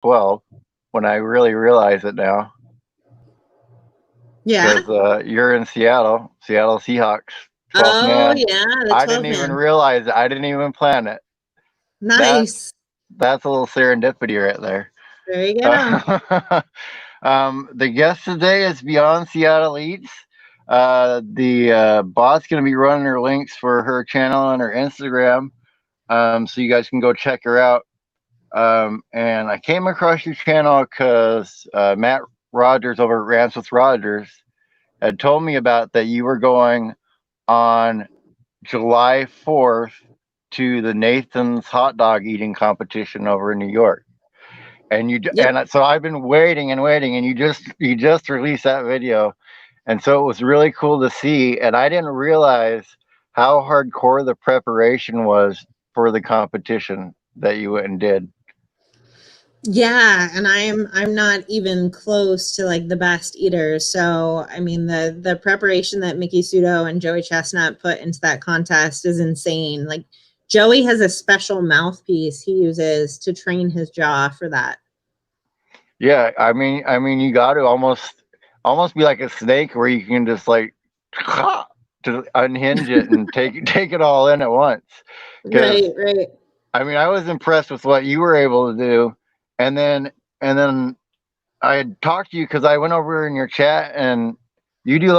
12 when I really realize it now. Yeah. Because you're in Seattle Seahawks, 12th Oh man. yeah, the I didn't 12 even man. realize it. I didn't even plan it. That Nice. that's a little serendipity right there. There you go. The guest today is Beyond Seattle Eats. The bot's going to be running her links for her channel on her Instagram, so you guys can go check her out. And I came across your channel because Matt Rogers over at Rants with Rogers had told me about that you were going on July 4th to the Nathan's hot dog eating competition over in New York. And Yep. so I've been waiting and waiting, and you just released that video, and so it was really cool to see. And I didn't realize how hardcore the preparation was for the competition that you went and did. Yeah, and I'm not even close to like the best eaters. So I mean the preparation that Mickey Sudo and Joey Chestnut put into that contest is insane. Like Joey has a special mouthpiece he uses to train his jaw for that. Yeah, I mean, you got to almost be like a snake where you can just like to unhinge it and take it all in at once. Because Right, right. I mean, I was impressed with what you were able to do, and then I had talked to you because I went over in your chat, and you do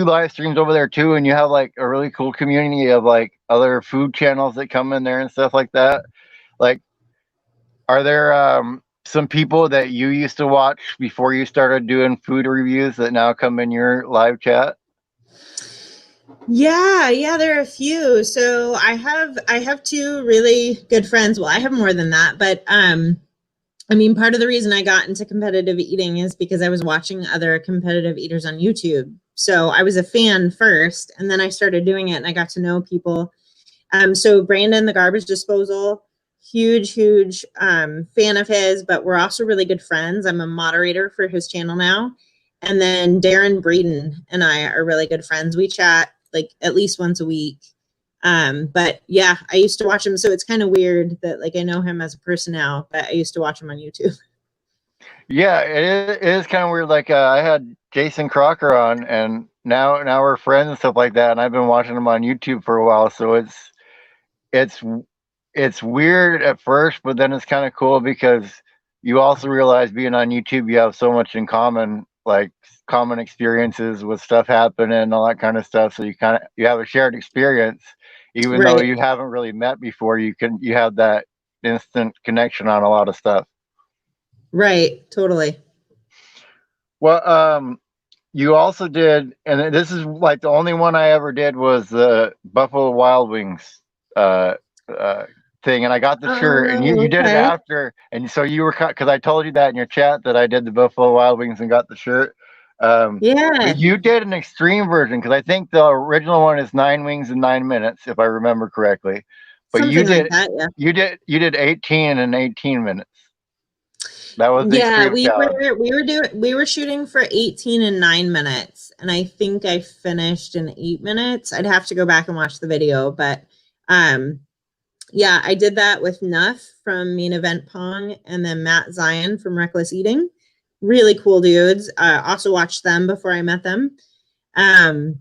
live streams over there too, and you have like a really cool community of like other food channels that come in there and stuff like that. Like, are there some people that you used to watch before you started doing food reviews that now come in your live chat? Yeah, there are a few. So I have two really good friends. Well, I have more than that, but I mean, part of the reason I got into competitive eating is because I was watching other competitive eaters on YouTube. So I was a fan first, and then I started doing it, and I got to know people. So Brandon, the garbage disposal, huge fan of his, but we're also really good friends. I'm a moderator for his channel now. And then Darren Breeden and I are really good friends. We chat like at least once a week. But yeah, I used to watch him. So it's kind of weird that like I know him as a person now, but I used to watch him on YouTube. Yeah, it is kind of weird. Like I had Jason Crocker on, and now we're friends and stuff like that. And I've been watching him on YouTube for a while, so it's it's weird at first, but then it's kind of cool because you also realize being on YouTube, you have so much in common, like common experiences with stuff happening and all that kind of stuff. So you have a shared experience, even though Right. you haven't really met before. You have that instant connection on a lot of stuff. Right. Totally. Well, you also did, and this is like the only one I ever did was the Buffalo Wild Wings uh, uh, thing, and I got the shirt, and you Oh, did it okay. after, and so you were because I told you that in your chat that I did the Buffalo Wild Wings and got the shirt. But Yeah. you did an extreme version because I think the original one is 9 wings in 9 minutes, if I remember correctly. But Something like that. Yeah. you did 18 in 18 minutes. That was the Yeah, extreme challenge. we were shooting for 18 and 9 minutes, and I think I finished in 8 minutes. I'd have to go back and watch the video, but um yeah, I did that with Nuff from Main Event Pong and then Matt Zion from Reckless Eating. Really cool dudes. Also watched them before I met them. Um,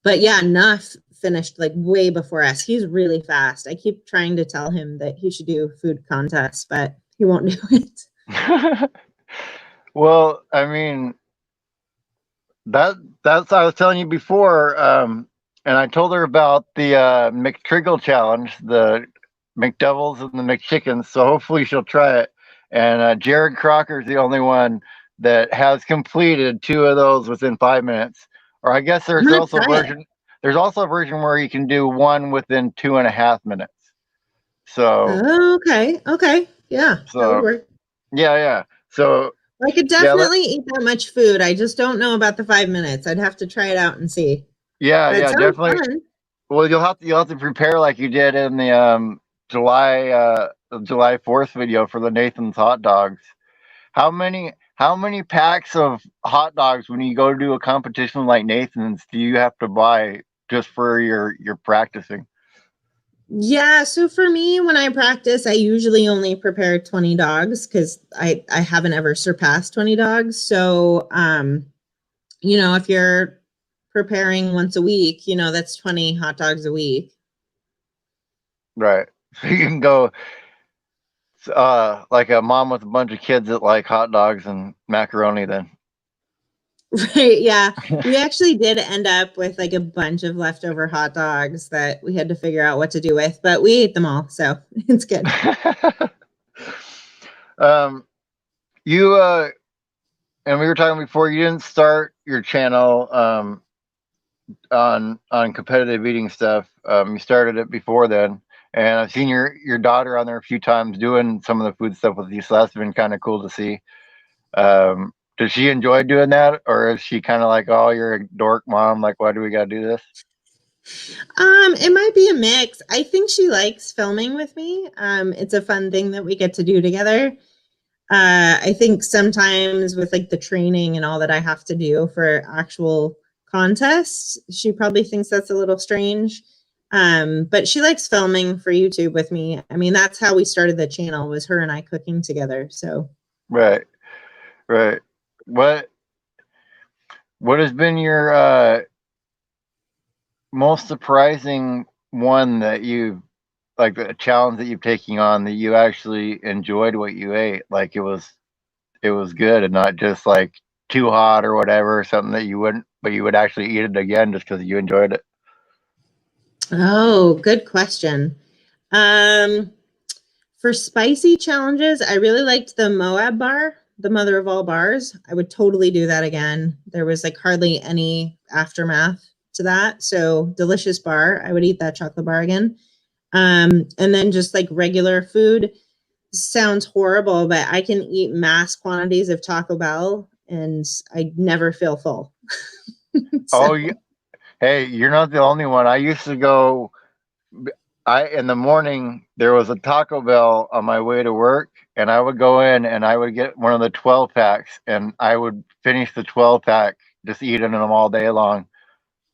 but yeah, Nuff finished like way before us. He's really fast. I keep trying to tell him that he should do food contests, but he won't do it. Well, I mean, that's I was telling you before, and I told her about the McTriggle challenge, the McDoubles and the McChickens. So hopefully she'll try it. And Jared Crocker is the only one that has completed two of those within 5 minutes. Or I guess I'm there's gonna also a try it. version. There's also a version where you can do one within 2.5 minutes. So Oh, okay. Okay. Yeah, that would so work. yeah. So I could yeah, definitely eat that much food. I just don't know about the 5 minutes. I'd have to try it out and see. But it yeah, sounds definitely. fun. Well, you'll have to prepare like you did in the July 4th video for the Nathan's hot dogs. How many packs of hot dogs when you go to do a competition like Nathan's do you have to buy just for your practicing? Yeah, so for me, when I practice, I usually only prepare 20 dogs because I haven't ever surpassed 20 dogs. So if you're preparing once a week, that's 20 hot dogs a week. Right. So you can go like a mom with a bunch of kids that like hot dogs and macaroni then. Right, yeah. We actually did end up with like a bunch of leftover hot dogs that we had to figure out what to do with, but we ate them all, so it's good. You and we were talking before, you didn't start your channel on competitive eating stuff. You started it before then, and I've seen your daughter on there a few times doing some of the food stuff with you, so that's been kind of cool to see. Does she enjoy doing that, or is she kind of like, oh, you're a dork, mom, like, why do we gotta do this? It might be a mix. I think she likes filming with me. It's a fun thing that we get to do together. I think sometimes with like the training and all that I have to do for actual contests, she probably thinks that's a little strange. But she likes filming for YouTube with me. I mean, that's how we started the channel, was her and I cooking together. So Right, right. What what has been your most surprising one that you've like a challenge that you've taken on that you actually enjoyed what you ate? Like it was good and not just like too hot or whatever, something that you wouldn't, but you would actually eat it again just because you enjoyed it. Oh, good question. Um, for spicy challenges, I really liked the Moab bar, the mother of all bars. I would totally do that again. There was like hardly any aftermath to that. So delicious bar. I would eat that chocolate bar again. And then just like regular food sounds horrible, but I can eat mass quantities of Taco Bell and I never feel full. So Oh, hey, you're not the only one. I used to go. I in the morning there was a Taco Bell on my way to work, and I would go in and I would get one of the 12 packs, and I would finish the 12 pack, just eating them all day long,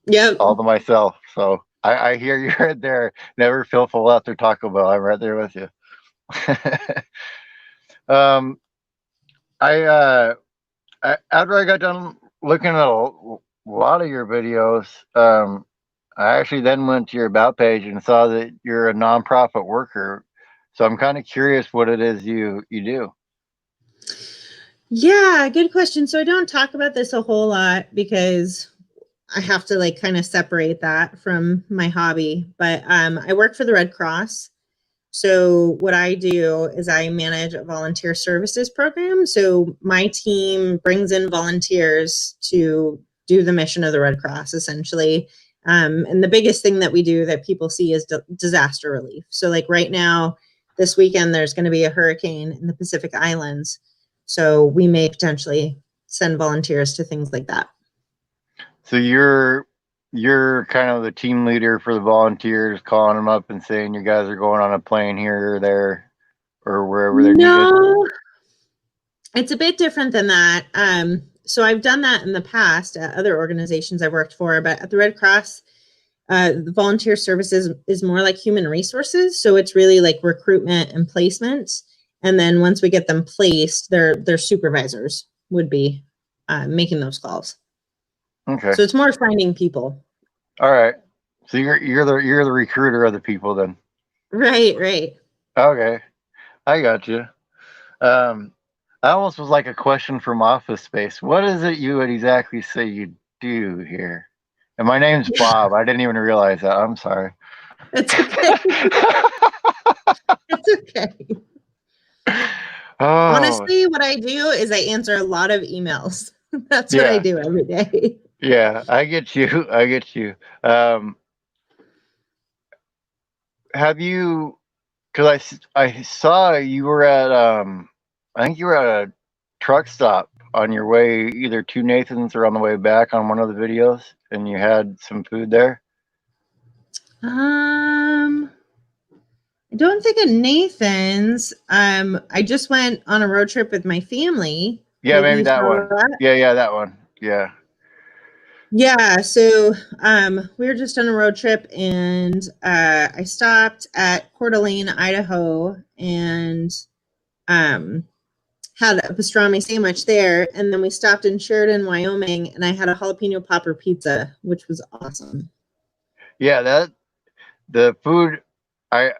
yep. all to myself. So I hear you right there. Never feel full after Taco Bell. I'm right there with you. um, after I got done looking at a lot of your videos, I actually then went to your about page and saw that you're a nonprofit worker. So I'm kind of curious what it is you do. Yeah, good question. So I don't talk about this a whole lot because I have to like kind of separate that from my hobby. But I work for the Red Cross. So what I do is I manage a volunteer services program. So my team brings in volunteers to do the mission of the Red Cross, essentially. And the biggest thing that we do that people see is disaster relief. So like right now, this weekend, there's going to be a hurricane in the Pacific Islands. So we may potentially send volunteers to things like that. So you're kind of the team leader for the volunteers, calling them up and saying you guys are going on a plane here or there or wherever they're needed. No, it's a bit different than that. So I've done that in the past at other organizations I've worked for, but at the Red Cross, the volunteer services is more like human resources. So it's really like recruitment and placement. And then once we get them placed, their supervisors would be making those calls. Okay. So it's more finding people. All right. So you're the recruiter of the people then. Right, right. Okay. I got you. Um, that almost was like a question from Office Space. What is it you would exactly say you do here? And my name's Bob. I didn't even realize that. I'm sorry. It's okay. It's okay. Oh, Honestly, what I do is I answer a lot of emails. That's what I yeah. do every day. Yeah, I get you. I get you. Have you, because I saw you were at, I think you were at a truck stop on your way either to Nathan's or on the way back on one of the videos, and you had some food there. I don't think at Nathan's. I just went on a road trip with my family. Yeah, Maybe maybe you that saw one. that. Yeah, that one. Yeah. Yeah, so we were just on a road trip, and I stopped at Coeur d'Alene, Idaho, and um, had a pastrami sandwich there, and then we stopped in Sheridan, Wyoming, and I had a jalapeno popper pizza, which was awesome. Yeah, the food. I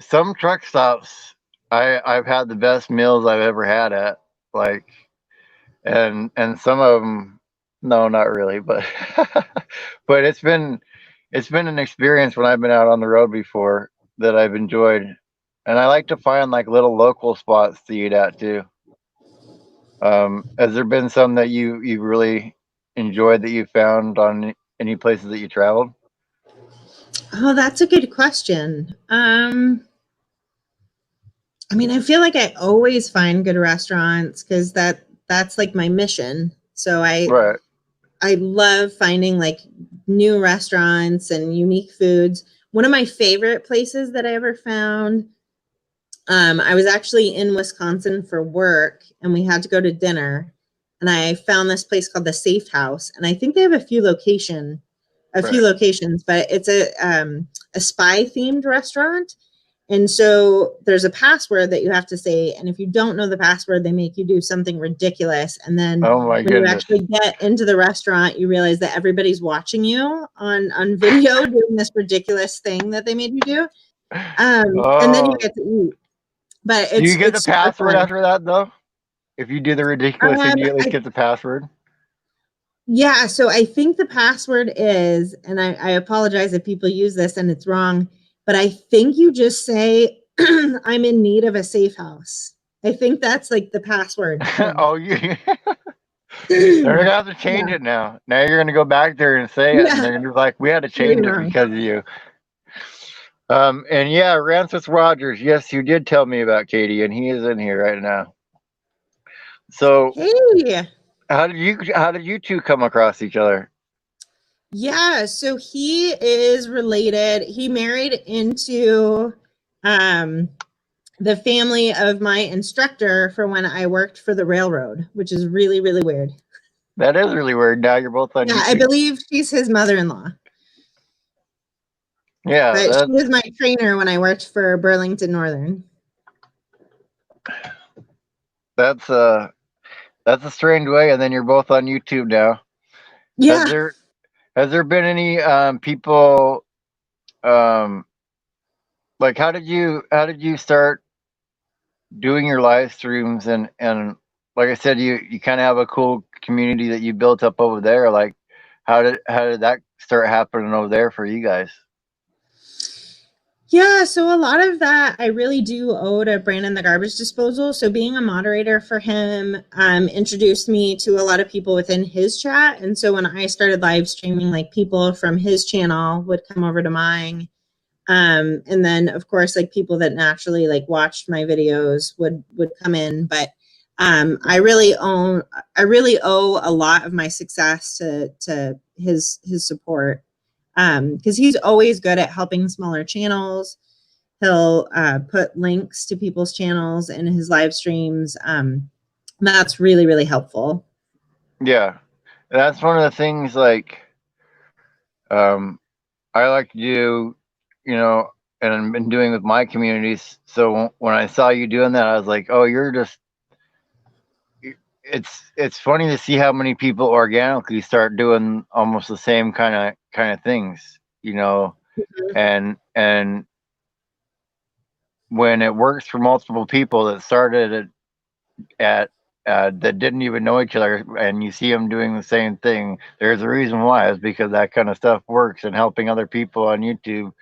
Some truck stops. I've had the best meals I've ever had at, like, and some of them, no, not really, but but it's been an experience when I've been out on the road before that I've enjoyed, and I like to find like little local spots to eat at too. Has there been some that you really enjoyed that you found on any places that you traveled? Oh, that's a good question. I mean, I feel like I always find good restaurants because that's like my mission. So Right. I love finding like new restaurants and unique foods. One of my favorite places that I ever found, I was actually in Wisconsin for work, and we had to go to dinner, and I found this place called the Safe House, and I think they have a few Right. locations, but it's a spy themed restaurant. And so there's a password that you have to say. And if you don't know the password, they make you do something ridiculous. And then Oh my when you goodness. actually get into the restaurant, you realize that everybody's watching you on video doing this ridiculous thing that they made you do. And then you Oh, get to eat. But do you get the it's super password fun. after that though? If you do the ridiculous thing, do you at least I get the password? Yeah, so I think the password is, and I apologize if people use this and it's wrong, but I think you just say, I'm in need of a safe house. I think that's like the password thing. Oh, you they're Yeah, gonna have to change it now. Now you're gonna go back there and say it, and yeah, they're gonna be like, "We had to you're change it wrong. because of you." And yeah, Rancis Rogers. Yes, you did tell me about Katie, and he is in here right now. So, Hey, how did you two come across each other? yeah, so he is related. He married into um, the family of my instructor for when I worked for the railroad, which is really, really weird. That is really weird. Now you're both on Yeah, I YouTube. believe she's his mother-in-law. Yeah, But she was my trainer when I worked for Burlington Northern. that's that's a strange way. And then you're both on YouTube now. Has Yeah. there has there been any people um like how did you start doing your live streams, and like I said, you kind of have a cool community that you built up over there. Like how did that start happening over there for you guys? Yeah, so a lot of that I really do owe to Brandon the Garbage Disposal. So being a moderator for him introduced me to a lot of people within his chat. And so when I started live streaming, like people from his channel would come over to mine. And then of course, like people that naturally like watched my videos would come in. But I really owe a lot of my success to his support. Because he's always good at helping smaller channels. He'll put links to people's channels in his live streams. That's really, really helpful. Yeah, that's one of the things. Like, um, I like to do, you know, and I've been doing with my communities. So when I saw you doing that, I was like, oh, you're just. It's funny to see how many people organically start doing almost the same kind of things, and when it works for multiple people that started at that didn't even know each other, and you see them doing the same thing, there's a reason why. It's because that kind of stuff works, and helping other people on YouTube,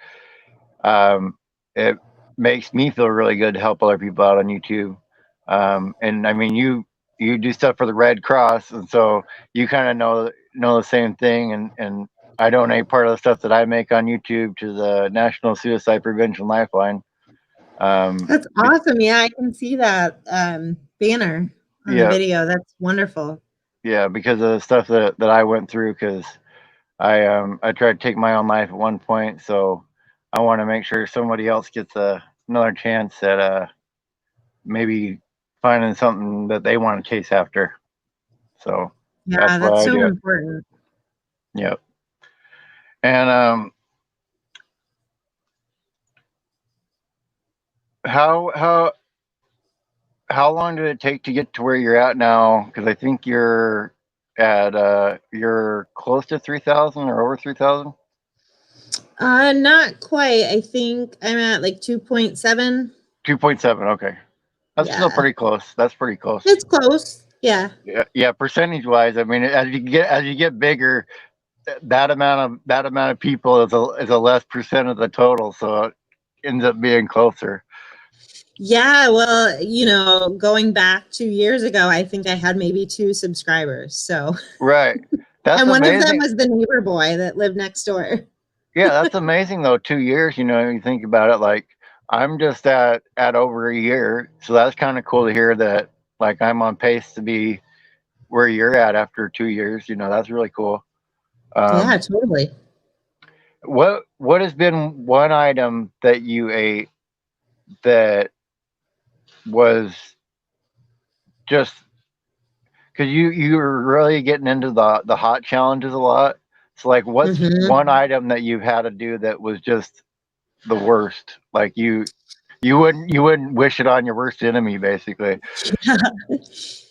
it makes me feel really good to help other people out on YouTube. And I mean, you do stuff for the Red Cross, and so you kind of know the same thing. And I donate part of the stuff that I make on YouTube to the National Suicide Prevention Lifeline. That's Be- awesome. Yeah, I can see that banner on the yeah, video. That's wonderful. yeah, because of the stuff that I went through. Because I tried to take my own life at one point, so I want to make sure somebody else gets another chance at maybe finding something that they want to chase after. So Yeah, That's why that's I so do it. important. Yep. And how how long did it take to get to where you're at now? Because I think you're close to 3,000 or over 3,000. Not quite. I think I'm at like 2.7. 2.7. Okay, that's still Yeah. pretty close. That's pretty close. It's close. Yeah. Yeah, yeah. Percentage wise, I mean, as you get bigger, that amount of people is a less percent of the total, so it ends up being closer. Yeah, well, going back 2 years ago, I think I had maybe 2 subscribers. So, Right. That's and one of them amazing. was the neighbor boy that lived next door. Yeah, that's amazing though. 2 years, you think about it, like I'm just at over a year, so that's kind of cool to hear that. Like I'm on pace to be where you're at after 2 years. That's really cool. Yeah, Um, totally. what has been one item that you ate that was just because you were really getting into the hot challenges a lot. So like, what's Hmm. one item that you've had to do that was just the worst? Like you wouldn't wish it on your worst enemy, basically. Yeah.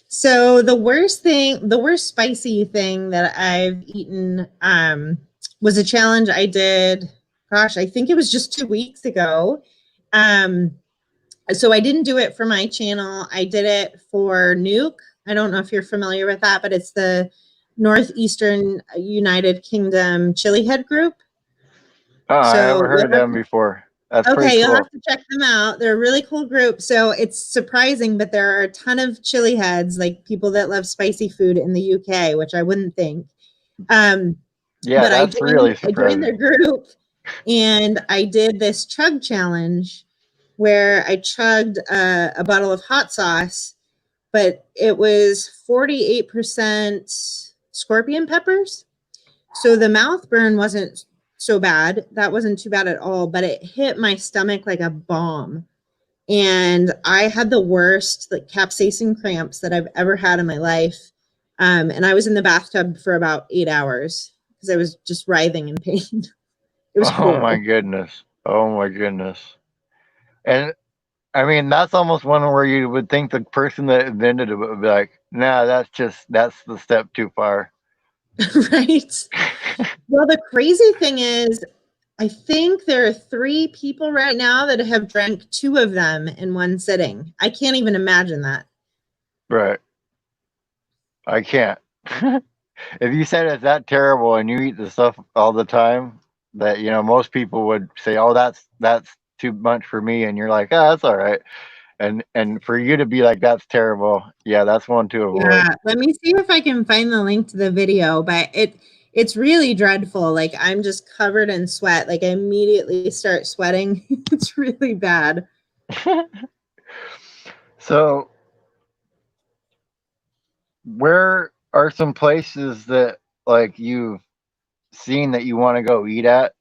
So the worst spicy thing that I've eaten was a challenge I did. Gosh, I think it was just 2 weeks ago. Um, so I didn't do it for my channel. I did it for Nuke. I don't know if you're familiar with that, but it's the Northeastern United Kingdom chili head group. Oh, I So haven't heard you'll of have them before. That's pretty Okay, you'll cool. have to check them out. They're a really cool group. So it's surprising, but there are a ton of chili heads, like people that love spicy food in the UK, which I wouldn't think. Um, Yeah, but that's really I joined surprising. their group and I did this chug challenge where I chugged a bottle of hot sauce, but it was 48% scorpion peppers. So the mouth burn wasn't so bad. That wasn't too bad at all, but it hit my stomach like a bomb. And I had the worst like capsaicin cramps that I've ever had in my life. And I was in the bathtub for about 8 hours because I was just writhing in pain. It was Oh my horrible. goodness. Oh my goodness. And I mean, that's almost one where you would think the person that invented it would be like, nah, that's the step too far. Right. Well, the crazy thing is, I think there are 3 people right now that have drank 2 of them in one sitting. I can't even imagine that. Right. I can't. If you said it's that terrible and you eat the stuff all the time, that most people would say, "Oh, that's too much for me," and you're like, "Oh, that's all right." And for you to be like, "That's terrible," yeah, that's one to avoid. Yeah, let me see if I can find the link to the video, but it's really dreadful. Like I'm just covered in sweat. Like I immediately start sweating. It's really bad. So, where are some places that like you've seen that you want to go eat at?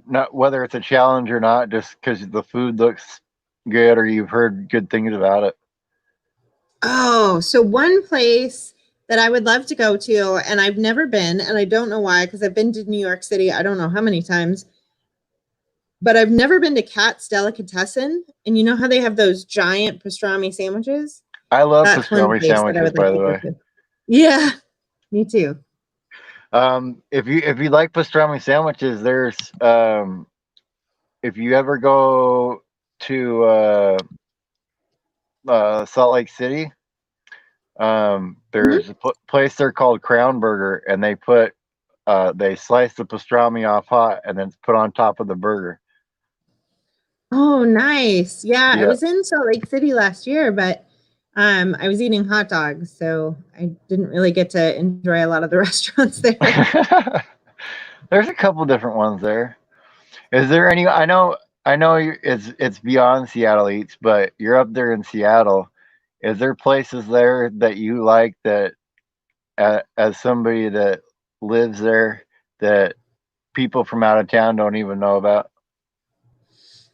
Not whether it's a challenge or not, just because the food looks good or you've heard good things about it. Oh, so one place that I would love to go to, and I've never been, and I don't know why, because I've been to New York City, I don't know how many times, but I've never been to Cat's Delicatessen. And you know how they have those giant pastrami sandwiches? I love That's one pastrami place that I sandwiches, would like by to the go way. to. Yeah, me too. If you like pastrami sandwiches, there's if you ever go to Salt Lake City, Mhm. there's a place there called Crown Burger, and they slice the pastrami off hot and then it's put on top of the burger. Oh, nice. Yeah, I Yeah. was in Salt Lake City last year, but I was eating hot dogs, so I didn't really get to enjoy a lot of the restaurants there. There's a couple different ones there. Is there any? I know it's beyond Seattle Eats, but you're up there in Seattle. Is there places there that you like that, as somebody that lives there, that people from out of town don't even know about?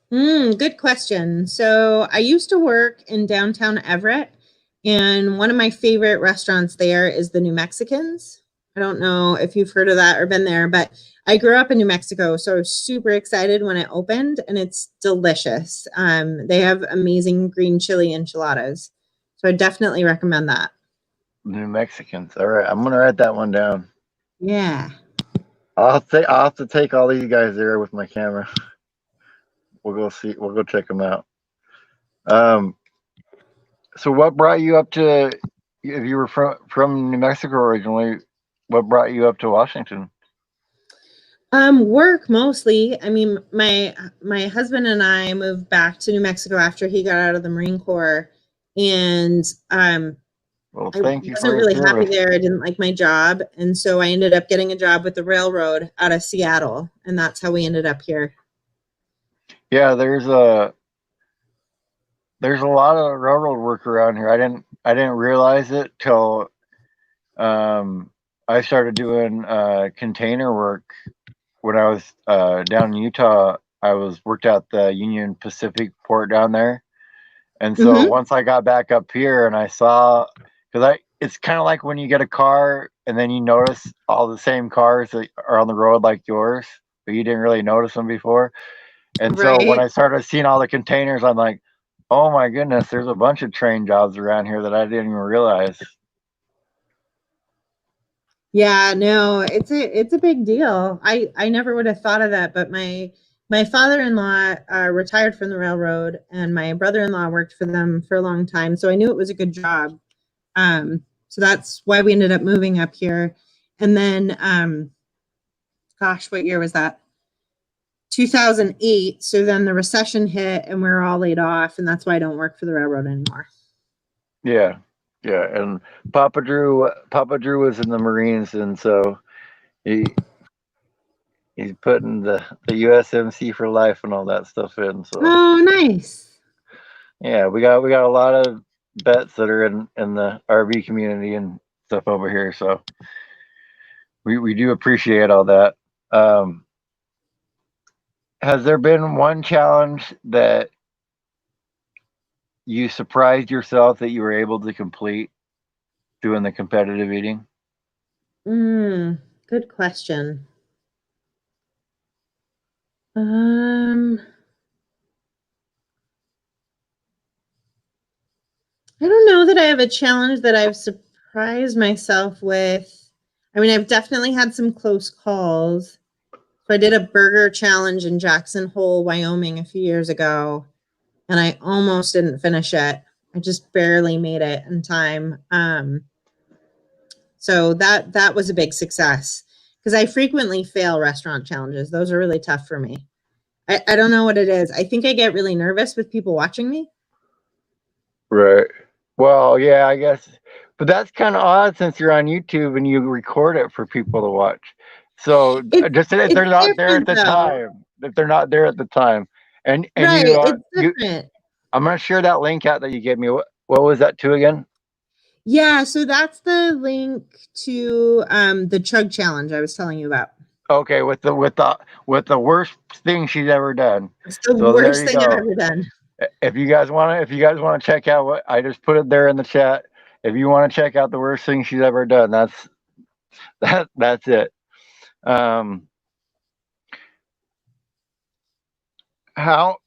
Good question. So I used to work in downtown Everett, And one of my favorite restaurants there is the New Mexicans. I don't know if you've heard of that or been there, but I grew up in New Mexico, so I was super excited when it opened, and it's delicious. They have amazing green chili enchiladas. So I definitely recommend that. New Mexicans. All right, I'm gonna write that one down. Yeah. I'll have to take all these guys there with my camera. We'll go check them out. So what brought you up to, if you were from New Mexico originally, what brought you up to Washington? Work mostly. I mean, my husband and I moved back to New Mexico after he got out of the Marine Corps, and Well, I thank you wasn't for your really happy service. there. I didn't like my job, and so I ended up getting a job with the railroad out of Seattle, and that's how we ended up here. Yeah, there's a lot of railroad work around here. I didn't realize it till I started doing container work when I was down in Utah. I worked at the Union Pacific port down there. And so Mm-hmm. once I got back up here and I saw, because it's kind of like when you get a car and then you notice all the same cars that are on the road like yours, but you didn't really notice them before. And so when Right. I started seeing all the containers, I'm like, oh my goodness, there's a bunch of train jobs around here that I didn't even realize. Yeah, no, it's a big deal. I never would have thought of that, but my father-in-law retired from the railroad, and my brother-in-law worked for them for a long time, so I knew it was a good job. So that's why we ended up moving up here. And then, gosh, what year was that? 2008. So then the recession hit, and we were all laid off, and that's why I don't work for the railroad anymore. Yeah. Yeah. And Papa Drew was in the Marines. And so he's putting the USMC for life and all that stuff in. So Oh, nice. yeah, we got a lot of vets that are in the RV community and stuff over here. So we do appreciate all that. Um, has there been one challenge that you surprised yourself that you were able to complete doing the competitive eating? Good question. Um, I don't know that I have a challenge that I've surprised myself with. I mean, I've definitely had some close calls. So I did a burger challenge in Jackson Hole, Wyoming a few years ago, and I almost didn't finish it. I just barely made it in time. So that was a big success because I frequently fail restaurant challenges. Those are really tough for me. I don't know what it is. I think I get really nervous with people watching me. Right. Well, yeah, I guess, but that's kind of odd since you're on YouTube and you record it for people to watch. So just if It's they're not there at different the though. time, if they're not there at the time, and Right. you It's you, different. I'm gonna share that link out that you gave me. What was that to again? Yeah, so that's the link to the chug challenge I was telling you about. Okay, with the worst thing she's ever done. It's the So there worst you thing I've go. ever done. If you guys want to check out what I just put it there in the chat. If you want to check out the worst thing she's ever done, that's it. Um, how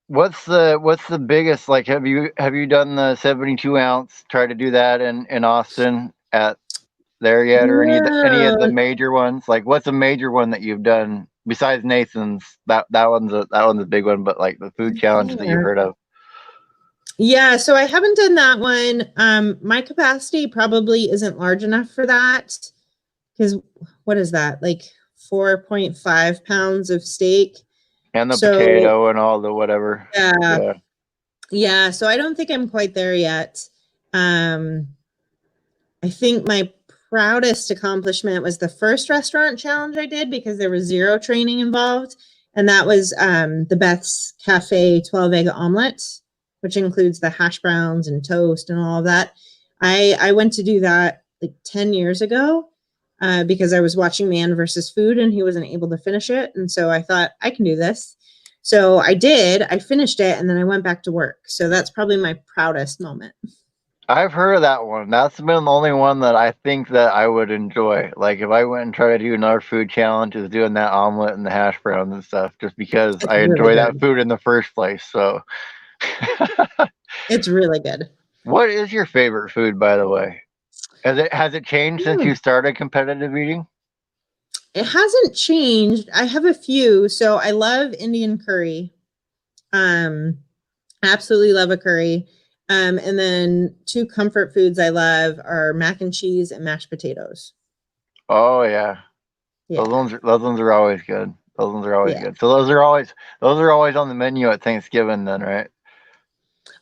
what's the biggest, like, have you done the 72 ounce, try to do that in Austin at there yet, or any of the No, major ones? Like, what's a major one that you've done besides Nathan's? That one's a big one, but like the food challenges that you've yeah. heard of. Yeah, so I haven't done that one. My capacity probably isn't large enough for that because what is that? Like 4.5 pounds of steak. And the So potato and all the whatever. yeah, Yeah. yeah. So I don't think I'm quite there yet. Um, I think my proudest accomplishment was the first restaurant challenge I did because there was zero training involved. And that was the Beth's Cafe 12 egg omelet, which includes the hash browns and toast and all of that. I went to do that like 10 years ago because I was watching Man versus Food and he wasn't able to finish it. And so I thought I can do this. So I finished it, and then I went back to work. So that's probably my proudest moment. I've heard of that one. That's been the only one that I think that I would enjoy. Like if I went and tried to do another food challenge, is doing that omelet and the hash browns and stuff, just because It's I really enjoy that good. food in the first place. So, It's really good. what is your favorite food, by the way? Has it changed since you started competitive eating? It hasn't changed. I have a few. So I love Indian curry. Um, absolutely love a curry. And then two comfort foods I love are mac and cheese and mashed potatoes. Oh yeah, Yeah. those ones are always good. Those ones are always Yeah. good. So those are always on the menu at Thanksgiving, then, right?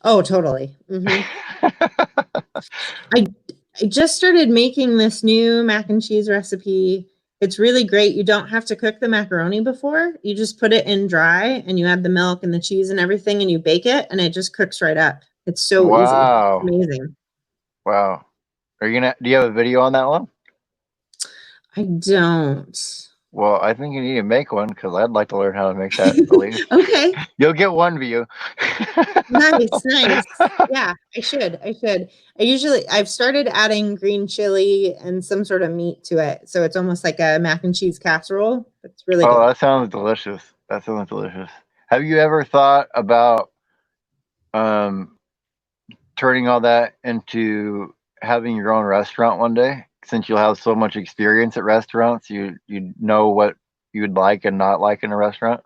Oh, totally. I I just started making this new mac and cheese recipe. It's really great. You don't have to cook the macaroni before. You just put it in dry and you add the milk and the cheese and everything and you bake it and it just cooks right up. It's so easy. It's Wow, amazing. wow. Do you have a video on that one? I don't. Well, I think you need to make one because I'd like to learn how to make that at least. Okay. You'll get one view. Nice, nice. Yeah, I should. I should. I've started adding green chili and some sort of meat to it. So it's almost like a mac and cheese casserole. It's really Oh, good. that sounds delicious. That sounds delicious. Have you ever thought about um, turning all that into having your own restaurant one day? Since you'll have so much experience at restaurants, you know what you would like and not like in a restaurant.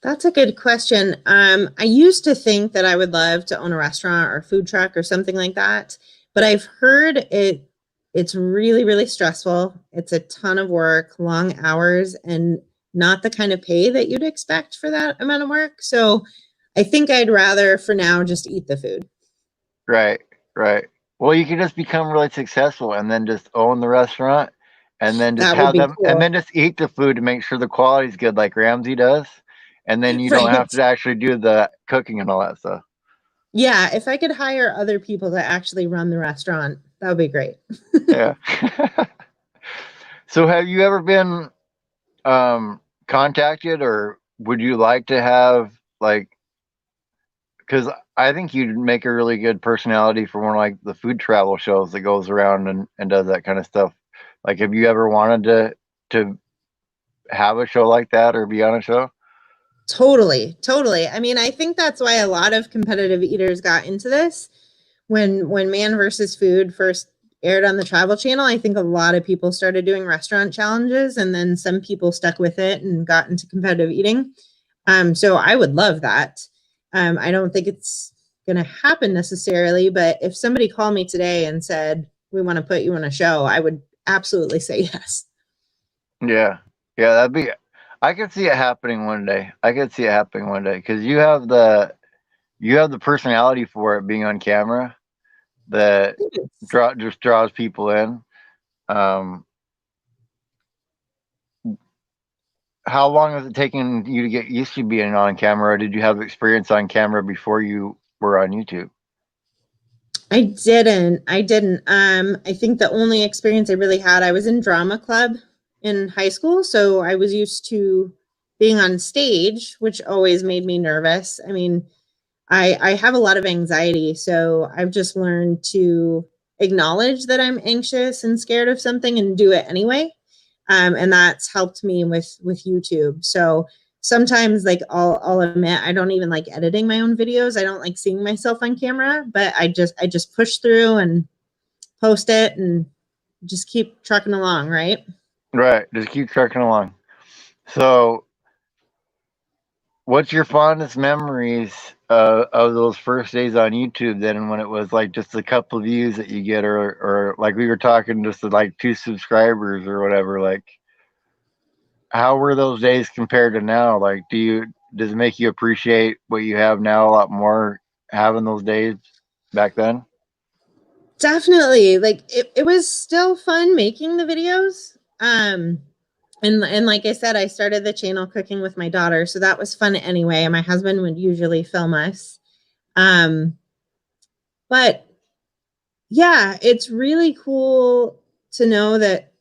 That's a good question. I used to think that I would love to own a restaurant or food truck or something like that, but I've heard it's really, really stressful. It's a ton of work, long hours, and not the kind of pay that you'd expect for that amount of work. So I think I'd rather for now just eat the food. Right, right. Well, you can just become really successful and then just own the restaurant and then just That would have be them and cool. then just eat the food to make sure the quality's good like Ramsey does. And then you don't have Right. to actually do the cooking and all that stuff. Yeah, if I could hire other people to actually run the restaurant, that would be great. Yeah. So have you ever been contacted or would you like to have like because I think you'd make a really good personality for one of like the food travel shows that goes around and does that kind of stuff. Like, have you ever wanted to have a show like that or be on a show? Totally, totally. I mean, I think that's why a lot of competitive eaters got into this. When Man versus Food first aired on the Travel Channel, I think a lot of people started doing restaurant challenges, and then some people stuck with it and got into competitive eating. So I would love that. I don't think it's going to happen necessarily, but if somebody called me today and said, we want to put you on a show, I would absolutely say yes. Yeah, yeah, that'd be. I could see it happening one day. I could see it happening one day because you have the personality for it being on camera that just draws people in. Um, how long has it taken you to get used to being on camera? Or did you have experience on camera before you were on YouTube? I didn't. I think the only experience I really had, I was in drama club in high school, so I was used to being on stage, which always made me nervous. I mean, I have a lot of anxiety, so I've just learned to acknowledge that I'm anxious and scared of something and do it anyway. And that's helped me with YouTube. So sometimes, like I'll admit, I don't even like editing my own videos. I don't like seeing myself on camera, but I just push through and post it and just keep trucking along, right? Right, just keep trucking along. So, what's your fondest memories of those first days on YouTube then when it was like just a couple of views that you get or like we were talking just like 2 subscribers or whatever, like how were those days compared to now? Like does it make you appreciate what you have now a lot more having those days back then? Definitely. Like it was still fun making the videos. And like I said, I started the channel cooking with my daughter, so that was fun anyway. And my husband would usually film us. Um, but yeah, it's really cool to know that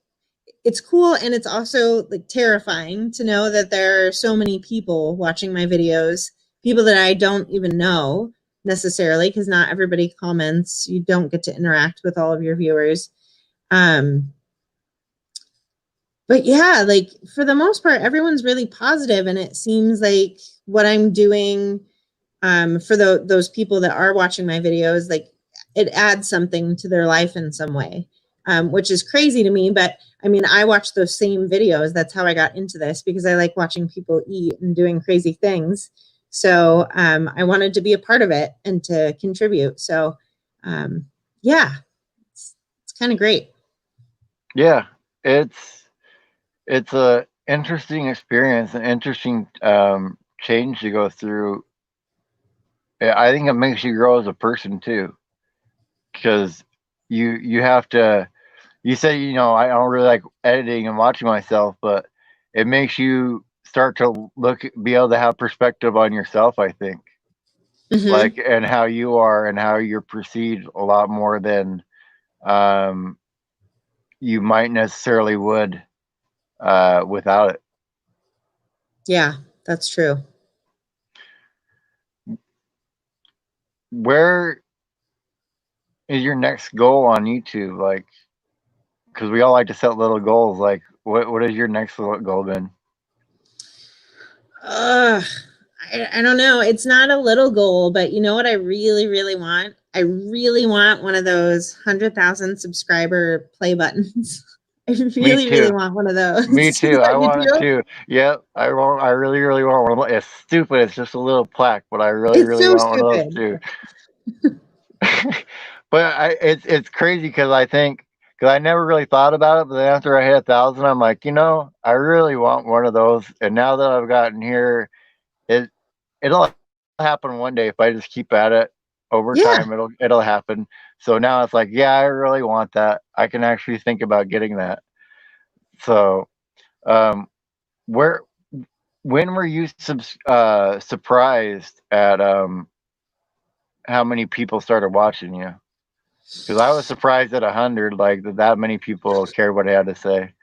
it's cool, and it's also like terrifying to know that there are so many people watching my videos, people that I don't even know necessarily, because not everybody comments. You don't get to interact with all of your viewers. But yeah, like for the most part, everyone's really positive, and it seems like what I'm doing for those people that are watching my videos, like it adds something to their life in some way, which is crazy to me. But I mean, I watch those same videos. That's how I got into this, because I like watching people eat and doing crazy things. So I wanted to be a part of it and to contribute. So yeah, it's kind of great. Yeah, it's a interesting experience, an interesting change to go through. I think it makes you grow as a person too, because you have to. You say, I don't really like editing and watching myself, but it makes you start to be able to have perspective on yourself, I think, Mm-hmm. like, and how you are and how you're perceived a lot more than um, you might necessarily would without it. Yeah, that's true. Where is your next goal on YouTube? Like, because we all like to set little goals. Like, what is your next little goal been? Ugh, I don't know. It's not a little goal, but you know what I really, really want? I really want one of those 100,000 subscriber play buttons. I Me really, really too. want one of Me those. too. I You want it do? too. Yep. I want. I really, really want one. It's stupid. It's just a little plaque, but I really, It's really so want one of those stupid. too. But it's crazy because I think because I never really thought about it, but then after I hit 1,000, I'm like, I really want one of those. And now that I've gotten here, it it'll happen one day if I just keep at it over Yeah. time. It'll happen. So now it's like, yeah, I really want that. I can actually think about getting that. So, um, where when were you surprised at how many people started watching you? Because I was surprised at 100, like that many people cared what I had to say.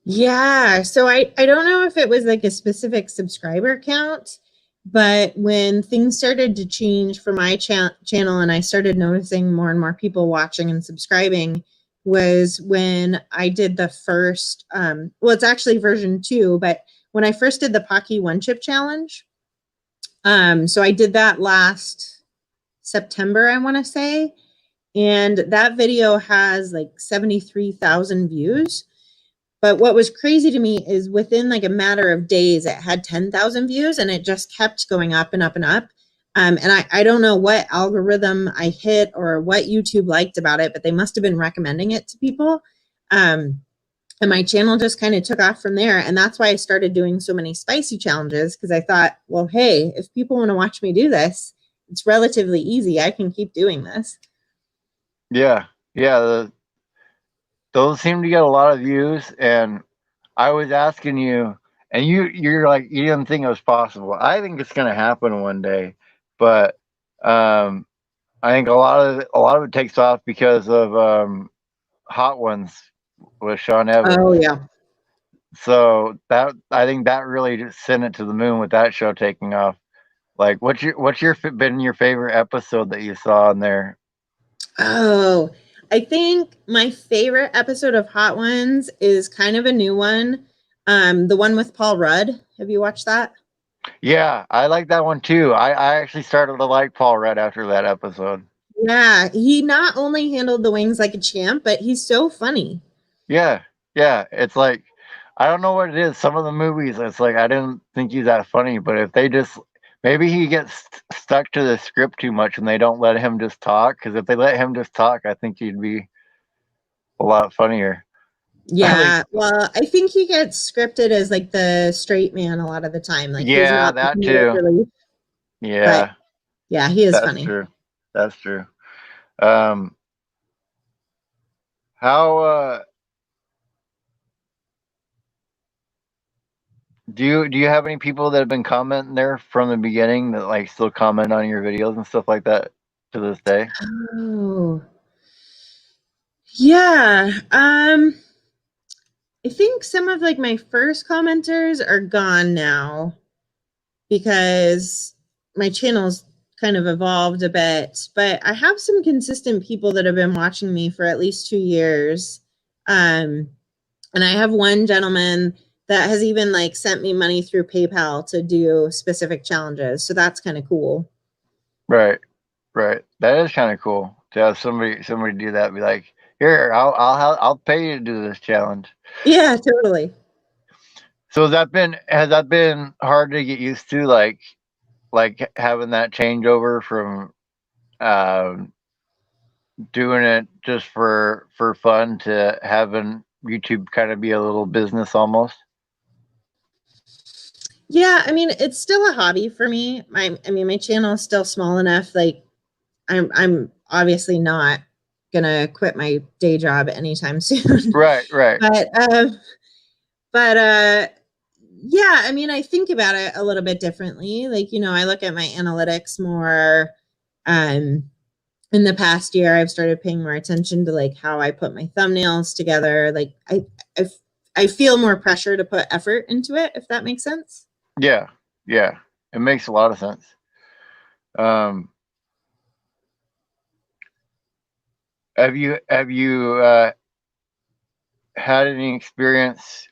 Yeah. So I don't know if it was like a specific subscriber count, but when things started to change for my channel and I started noticing more and more people watching and subscribing was when I did the first well, it's actually version 2, but when I first did the Pocky one chip challenge, so I did that last September, I want to say, and that video has like 73,000 views. But what was crazy to me is within like a matter of days, it had 10,000 views, and it just kept going up and up and up. And I don't know what algorithm I hit or what YouTube liked about it, but they must have been recommending it to people. Um, and my channel just kind of took off from there. And that's why I started doing so many spicy challenges, because I thought, well, hey, if people want to watch me do this, it's relatively easy. I can keep doing this. Yeah, yeah. Those seem to get a lot of views, and I was asking you, and you're like you didn't think it was possible. I think it's gonna happen one day, but um, I think a lot of it takes off because of Hot Ones with Sean Oh, Evans. yeah. So that I think that really just sent it to the moon with that show taking off. Like, what's been your favorite episode that you saw in there? Oh, I think my favorite episode of Hot Ones is kind of a new one. The one with Paul Rudd. Have you watched that? Yeah, I like that one too. I actually started to like Paul Rudd after that episode. Yeah, he not only handled the wings like a champ, but he's so funny. Yeah, yeah. It's like I don't know what it is. Some of the movies, it's like I didn't think he's that funny, but if they just maybe he gets stuck to the script too much and they don't let him just talk. Because if they let him just talk, I think he'd be a lot funnier. At least, Yeah, well, I think he gets scripted as like the straight man a lot of the time. Like he's yeah, not the that comedic too. relief, but Yeah, yeah, he is that's funny. true. That's true. Um, how do you have any people that have been commenting there from the beginning that like still comment on your videos and stuff like that to this day? Oh, yeah. I think some of like my first commenters are gone now because my channel's kind of evolved a bit, but I have some consistent people that have been watching me for at least 2 years. And I have one gentleman that has even like sent me money through PayPal to do specific challenges. So that's kind of cool. Right. That is kind of cool to have somebody do that. Be like, here, I'll pay you to do this challenge. Yeah, totally. So has that been hard to get used to, like having that changeover from doing it just for fun to having YouTube kind of be a little business almost? Yeah, I mean, it's still a hobby for me. I mean, my channel is still small enough. Like, I'm obviously not gonna quit my day job anytime soon. Right. but but yeah, I mean, I think about it a little bit differently. Like, I look at my analytics more. In the past year, I've started paying more attention to like how I put my thumbnails together. Like, I, I feel more pressure to put effort into it, if that makes sense. Yeah. It makes a lot of sense. Have you had any experience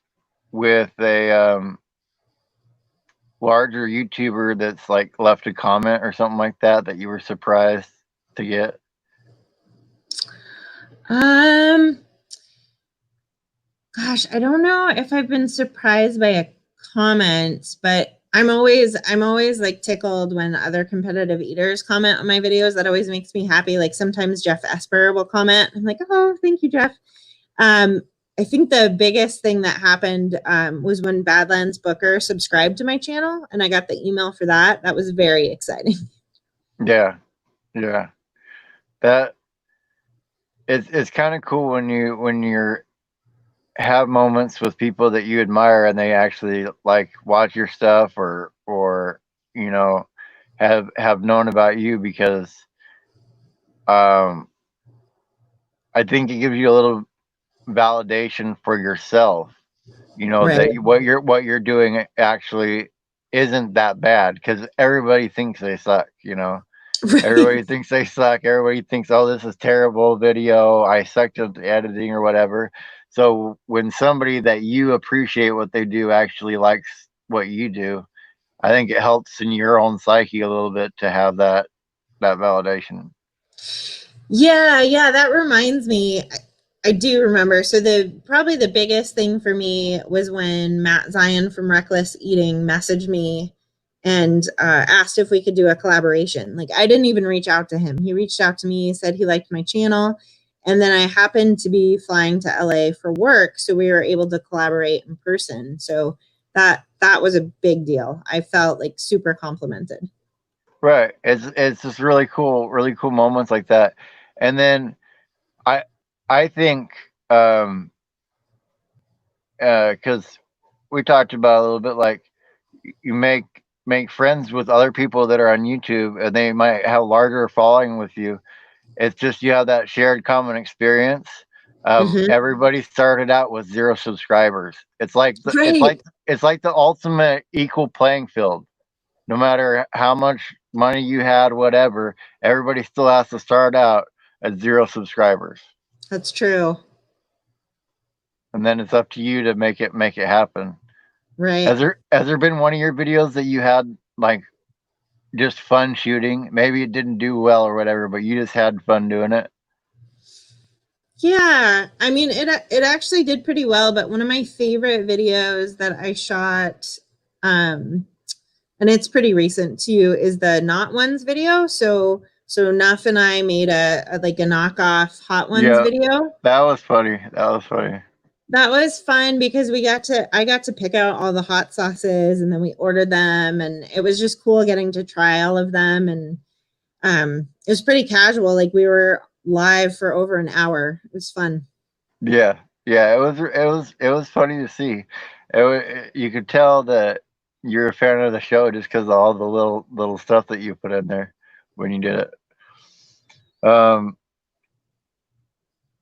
with a larger YouTuber that's like left a comment or something like that you were surprised to get? Gosh, I don't know if I've been surprised by a comment, but I'm always like tickled when other competitive eaters comment on my videos. That always makes me happy. Like sometimes Jeff Esper will comment. I'm like, oh, thank you, Jeff. I think the biggest thing that happened was when Badlands Booker subscribed to my channel, and I got the email for that. That was very exciting. Yeah. That it's kind of cool when you're have moments with people that you admire and they actually like watch your stuff or have known about you, because I think it gives you a little validation for yourself, Right. that what you're doing actually isn't that bad, because everybody thinks they suck. Everybody thinks they suck. Everybody thinks, oh, this is terrible video. I sucked at the editing or whatever. So when somebody that you appreciate what they do actually likes what you do, I think it helps in your own psyche a little bit to have that validation. Yeah, that reminds me. I do remember. So probably the biggest thing for me was when Matt Zion from Reckless Eating messaged me and asked if we could do a collaboration. Like I didn't even reach out to him. He reached out to me, said he liked my channel, and then I happened to be flying to LA for work, so we were able to collaborate in person. So that was a big deal. I felt like super complimented. Right. It's just really cool moments like that. And then I think because we talked about a little bit, like you make friends with other people that are on YouTube and they might have larger following with you. It's just you have that shared common experience of everybody started out with 0 subscribers. It's like it's like the ultimate equal playing field. No matter how much money you had, whatever, everybody still has to start out at 0 subscribers. That's true. And then it's up to you to make it happen. Right. Has there been one of your videos that you had like just fun shooting? Maybe it didn't do well or whatever, but you just had fun doing it? Yeah, I mean it actually did pretty well, but one of my favorite videos that I shot and it's pretty recent too is the Not Ones video. So Nuff and I made a like a knockoff Hot Ones video. That was funny. That was fun because I got to pick out all the hot sauces and then we ordered them, and it was just cool getting to try all of them. And it was pretty casual. Like we were live for over an hour. It was fun. Yeah, it was funny to see. You could tell that you're a fan of the show just because of all the little stuff that you put in there when you did it.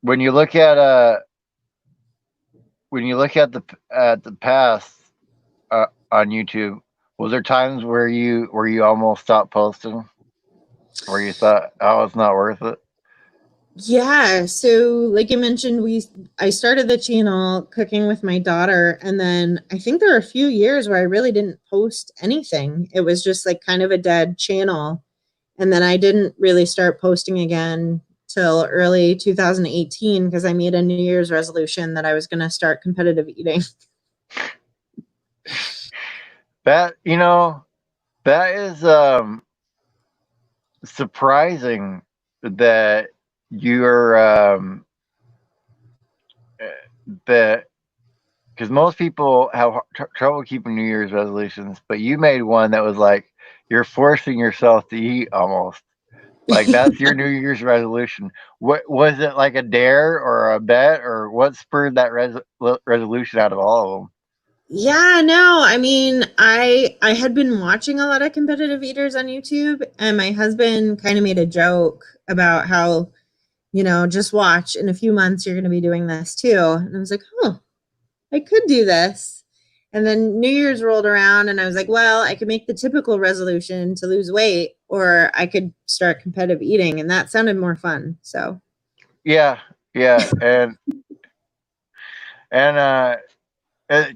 When you look at when you look at the past on YouTube, was there times where you almost stopped posting, where you thought, oh, it's not worth it? Yeah, so like I mentioned, I started the channel cooking with my daughter, and then I think there were a few years where I really didn't post anything. It was just like kind of a dead channel. And then I didn't really start posting again till early 2018 because I made a New Year's resolution that I was going to start competitive eating. That that is surprising that you're that because most people have trouble keeping New Year's resolutions, but you made one that was like you're forcing yourself to eat almost. Like that's your New Year's resolution. What was it, like a dare or a bet, or what spurred that resolution out of all of them? Yeah, no, I mean, I had been watching a lot of competitive eaters on YouTube, and my husband kind of made a joke about how, just watch, in a few months you're going to be doing this too. And I was like, oh, I could do this. And then New Year's rolled around, and I was like, well, I could make the typical resolution to lose weight, or I could start competitive eating, and that sounded more fun. So, Yeah, yeah, and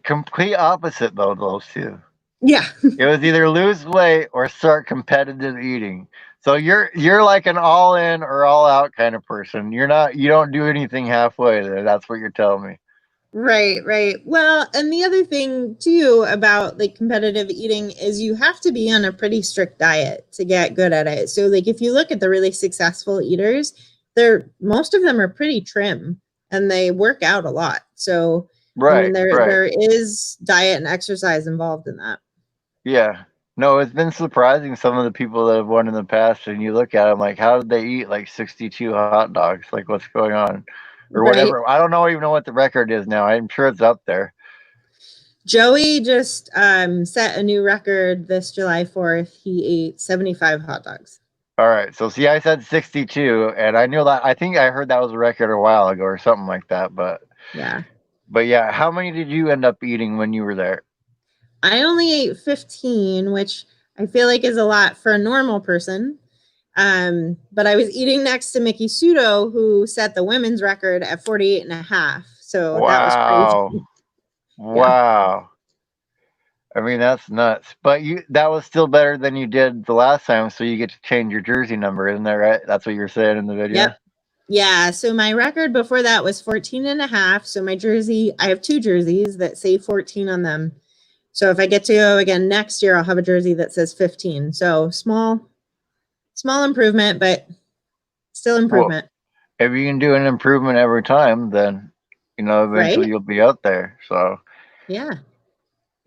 complete opposite though those two. yeah. It was either lose weight or start competitive eating. So you're like an all in or all out kind of person. You don't do anything halfway there. That's what you're telling me. Right, right. Well, and the other thing too about like competitive eating is you have to be on a pretty strict diet to get good at it. So like if you look at the really successful eaters, most of them are pretty trim and they work out a lot. So I mean Right, right. there is diet and exercise involved in that. Yeah. No, it's been surprising some of the people that have won in the past, and you look at them like, how did they eat like 62 hot dogs? Like, what's going on? Or Right. whatever. I don't know even know what the record is now. I'm sure it's up there. Joey just set a new record this July 4th. He ate 75 hot dogs. All right. So, see, I said 62, and I knew that. I think I heard that was a record a while ago or something like that. Yeah. But yeah, how many did you end up eating when you were there? I only ate 15, which I feel like is a lot for a normal person. But I was eating next to Mickey Sudo, who set the women's record at 48 and a half. So that was Wow. crazy. Yeah. Wow. I mean, that's nuts. But that was still better than you did the last time, so you get to change your jersey number, isn't that right? That's what you're saying in the video? Yep. Yeah. So my record before that was 14 and a half. So my jersey, I have two jerseys that say 14 on them. So if I get to go again next year, I'll have a jersey that says 15. So small improvement, but still Well, improvement. if you can do an improvement every time, then eventually Right? you'll be out there. So, Yeah.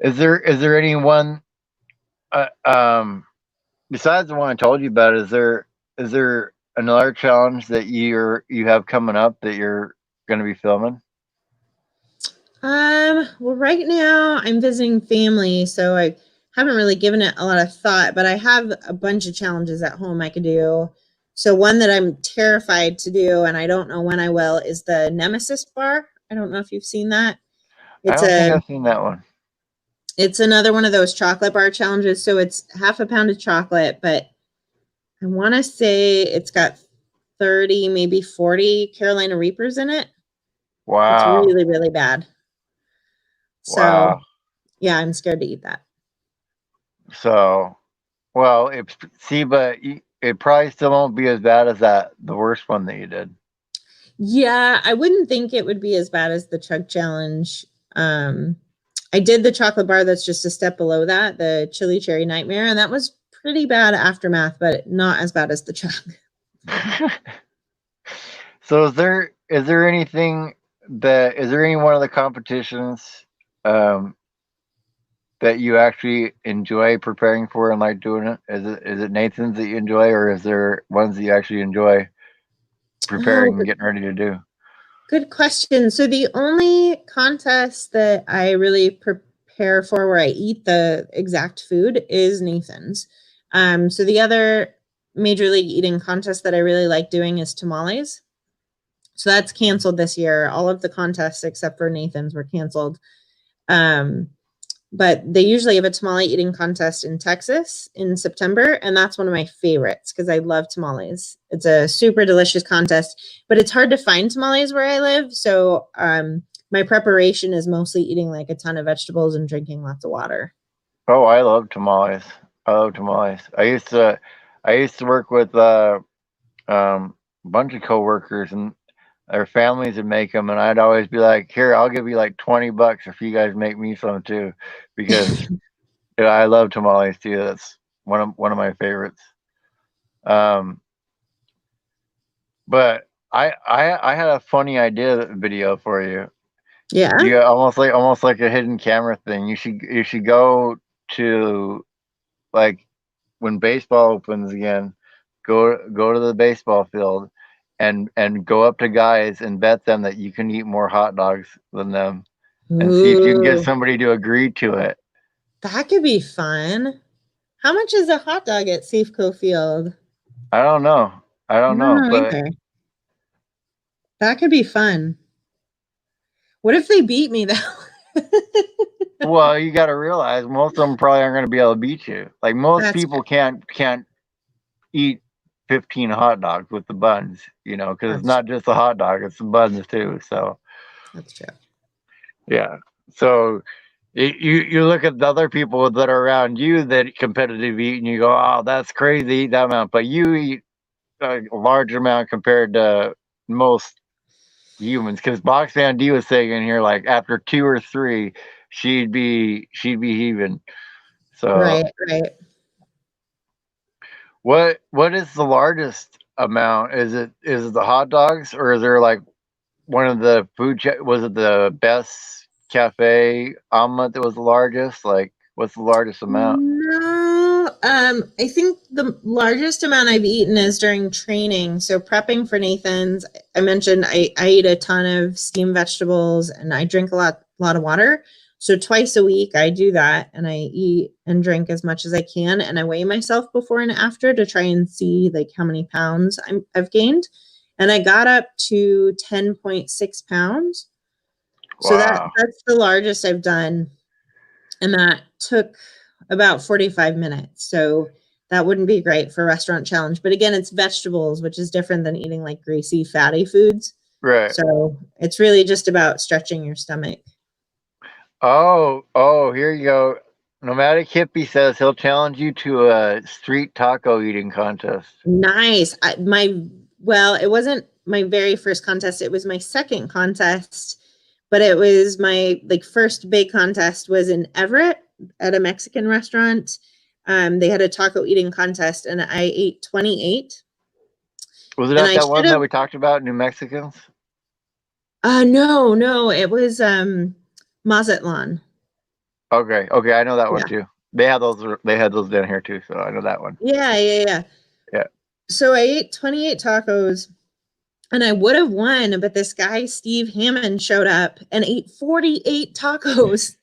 is there anyone besides the one I told you about? Is there another challenge that you have coming up that you're going to be filming? Well, right now I'm visiting family, so I haven't really given it a lot of thought, but I have a bunch of challenges at home I could do. So one that I'm terrified to do, and I don't know when I will, is the Nemesis Bar. I don't know if you've seen that. I It's don't think a I've seen that one. it's another one of those chocolate bar challenges. So it's half a pound of chocolate, but I want to say it's got 30, maybe 40 Carolina Reapers in it. It's Wow. really, really bad. So Wow. yeah, I'm scared to eat that. So, well, but it probably still won't be as bad as the worst one that you did. Yeah, I wouldn't think it would be as bad as the chug challenge. I did the chocolate bar that's just a step below that, the chili cherry nightmare, and that was pretty bad aftermath, but not as bad as the chug. So, is there any one of the competitions um, that you actually enjoy preparing for and like doing it? Is it Nathan's that you enjoy, or is there ones that you actually enjoy Oh, preparing and getting ready to do? good question. So the only contest that I really prepare for where I eat the exact food is Nathan's. So the other major league eating contest that I really like doing is tamales. So that's canceled this year. All of the contests except for Nathan's were canceled. But they usually have a tamale eating contest in Texas in September, and that's one of my favorites because I love tamales. It's a super delicious contest, but it's hard to find tamales where I live. So my preparation is mostly eating like a ton of vegetables and drinking lots of water. Oh, I love tamales. I love tamales. I used to work with bunch of coworkers, and their families would make them, and I'd always be like, "Here, I'll give you like $20 if you guys make me some too," because I love tamales too. That's one of my favorites. Um, but I had a funny idea video for you. Yeah. You almost like a hidden camera thing. You should go to, like, when baseball opens again, go to the baseball field and go up to guys and bet them that you can eat more hot dogs than them, and see if you can get Ooh, somebody to agree to it. that could be fun. How much is a hot dog at Safeco Field? I don't know. I I don't don't know, know but either. That could be fun. What if they beat me though? well, you got to realize most of them probably aren't going to be able to beat you. Like, most That's people can't eat 15 hot dogs with the buns, because it's that's not just the hot dog, it's the buns too. So that's true. yeah. So you look at the other people that are around you that competitive eat, and you go, "Oh, that's crazy, eat that amount." But you eat a large amount compared to most humans. Because Box Van D was saying in here, like, after two or three, she'd be heaving. So Right, right. what is the largest amount? Is it the hot dogs, or is there like one of the was it the Best Cafe omelet that was the largest? Like, what's the largest amount? No, I think the largest amount I've eaten is during training. So prepping for Nathan's, I mentioned I eat a ton of steamed vegetables and I drink a lot of water. So twice a week I do that and I eat and drink as much as I can and I weigh myself before and after to try and see like how many pounds I've gained. And I got up to 10.6 pounds. So Wow. that's the largest I've done. And that took about 45 minutes. So that wouldn't be great for restaurant challenge. But again, it's vegetables, which is different than eating like greasy, fatty foods. Right. So it's really just about stretching your stomach. Oh, here you go. Nomadic Hippie says he'll challenge you to a street taco eating contest. Nice. It wasn't my very first contest. It was my second contest, but it was my like first big contest was in Everett at a Mexican restaurant. They had a taco eating contest and I ate 28. Was it And at I that should one that have we talked about, New Mexicans? no, it was Mazatlan. Okay, I know that one Yeah. too. They had those. They had those down here too, so I know that one. Yeah. Yeah. So I ate 28 tacos and I would have won, but this guy, Steve Hammond, showed up and ate 48 tacos.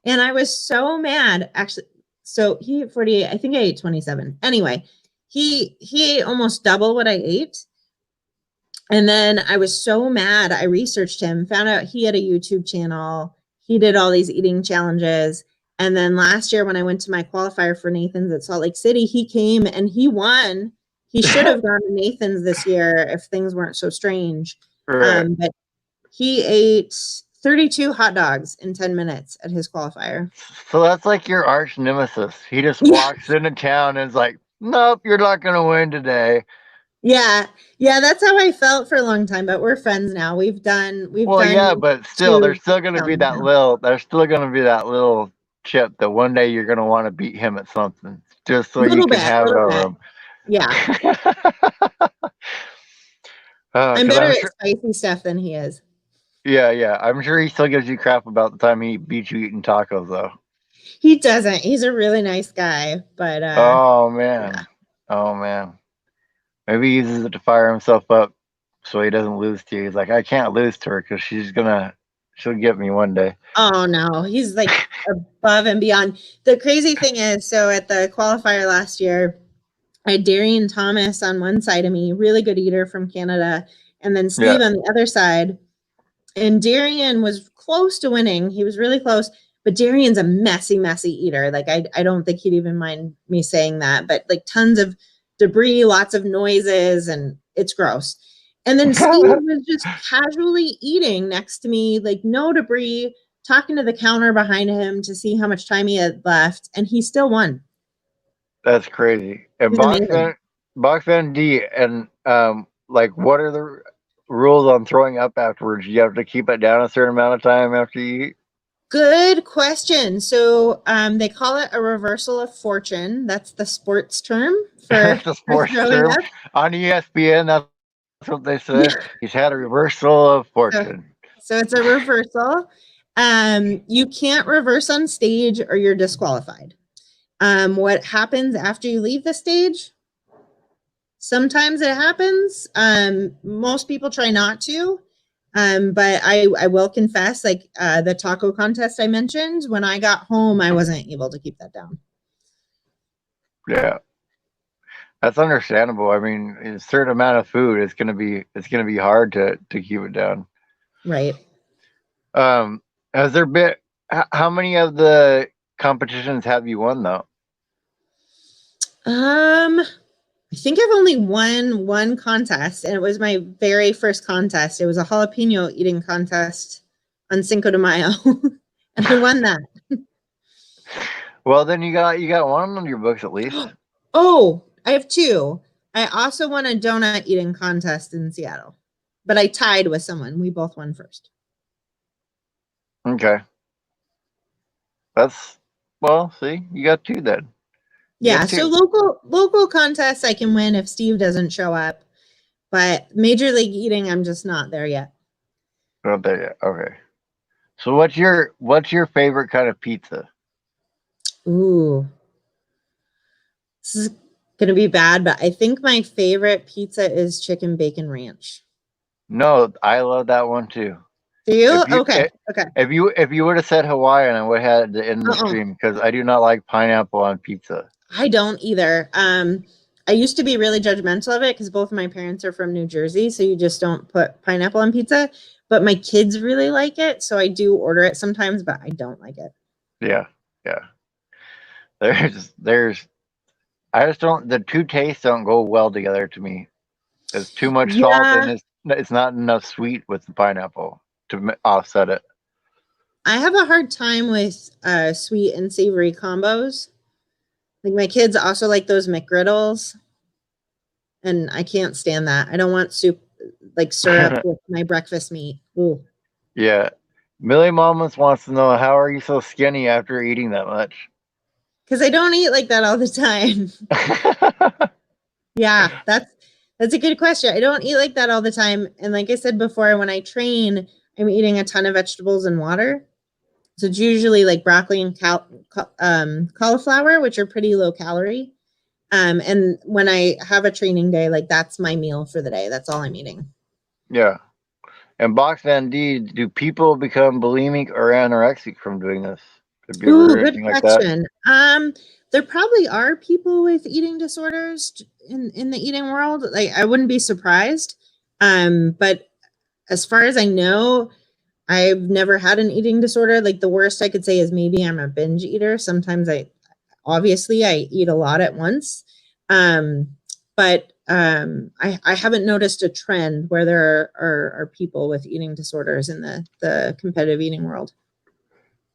And I was so mad. Actually, so he ate 48. I think I ate 27. Anyway, he ate almost double what I ate. And then I was so mad. I researched him, found out he had a YouTube channel. He did all these eating challenges. And then last year, when I went to my qualifier for Nathan's at Salt Lake City, he came and he won. He should have gone to Nathan's this year if things weren't so strange. Right. But he ate 32 hot dogs in 10 minutes at his qualifier. So that's like your arch nemesis. He just Yeah. walks into town and is like, "Nope, you're not gonna win today." Yeah. Yeah. That's how I felt for a long time, but we're friends now. We've Well, done yeah, but still, two challenges. there's still gonna be that little chip that one day you're gonna want to beat him at something, just so you Little can bit, have it little over bit. him. Yeah. I'm Because better I'm at sure, spicy stuff than he is. yeah, I'm sure he still gives you crap about the time he beat you eating tacos, though. He doesn't. He's a really nice guy, but Oh yeah. man, oh man. Maybe he uses it to fire himself up so he doesn't lose to you. He's like, I can't lose to her because she'll get me one day. Oh no, he's like above and beyond. The crazy thing is, so at the qualifier last year, I had Darian Thomas on one side of me, really good eater from Canada, and then Steve on the other side. And Darian was close to winning. He was really close, but Darian's a messy, messy eater. Like I don't think he'd even mind me saying that, but like tons of debris, lots of noises, and it's gross. And then Steve was just casually eating next to me, like no debris, talking to the counter behind him to see how much time he had left, and he still won. That's crazy. And Box Van D, and like, what are the rules on throwing up afterwards? You have to keep it down a certain amount of time after you eat? Good question. So they call it a reversal of fortune. That's the sports term for, the sports term up. On ESPN. That's what they say. He's had a reversal of fortune. So it's a reversal. You can't reverse on stage or you're disqualified. What happens after you leave the stage? Sometimes it happens. Most people try not to. But I will confess, like the taco contest I mentioned, when I got home, I wasn't able to keep that down. Yeah, that's understandable. I mean, a certain amount of food, it's gonna be hard to keep it down. Right. Has there been, how many of the competitions have you won though? I think I've only won one contest, and it was my very first contest. It was a jalapeno eating contest on Cinco de Mayo, and I won that. Well, then you got one on your books at least. Oh, I have two. I also won a donut eating contest in Seattle, but I tied with someone. We both won first. Okay. Well, see, you got two then. Yeah, so local contests I can win if Steve doesn't show up, but Major League Eating, I'm just not there yet. Not there yet. Okay. So what's your favorite kind of pizza? Ooh, this is gonna be bad, but I think my favorite pizza is chicken bacon ranch. No, I love that one too. Do you? Okay. If you would have said Hawaiian, I would have had to end the stream because I do not like pineapple on pizza. I don't either. I used to be really judgmental of it because both of my parents are from New Jersey, so you just don't put pineapple on pizza. But my kids really like it, so I do order it sometimes, but I don't like it. Yeah. There's I just don't, the two tastes don't go well together to me. It's too much salt and it's not enough sweet with the pineapple to offset it. I have a hard time with sweet and savory combos. Like my kids also like those McGriddles, and I can't stand that. I don't want soup, like syrup with my breakfast meat. Ooh. Yeah. Millie Mamas wants to know, how are you so skinny after eating that much? Because I don't eat like that all the time. Yeah, that's a good question. I don't eat like that all the time. And like I said before, when I train, I'm eating a ton of vegetables and water. So it's usually like broccoli and cauliflower, which are pretty low calorie. And when I have a training day, like that's my meal for the day. That's all I'm eating. Yeah. And Box Van D, do people become bulimic or anorexic from doing this? Have you ever heard anything like that? There probably are people with eating disorders in the eating world. Like I wouldn't be surprised. But as far as I know, I've never had an eating disorder. Like the worst I could say is maybe I'm a binge eater. Sometimes I eat a lot at once. But I haven't noticed a trend where there are people with eating disorders in the competitive eating world.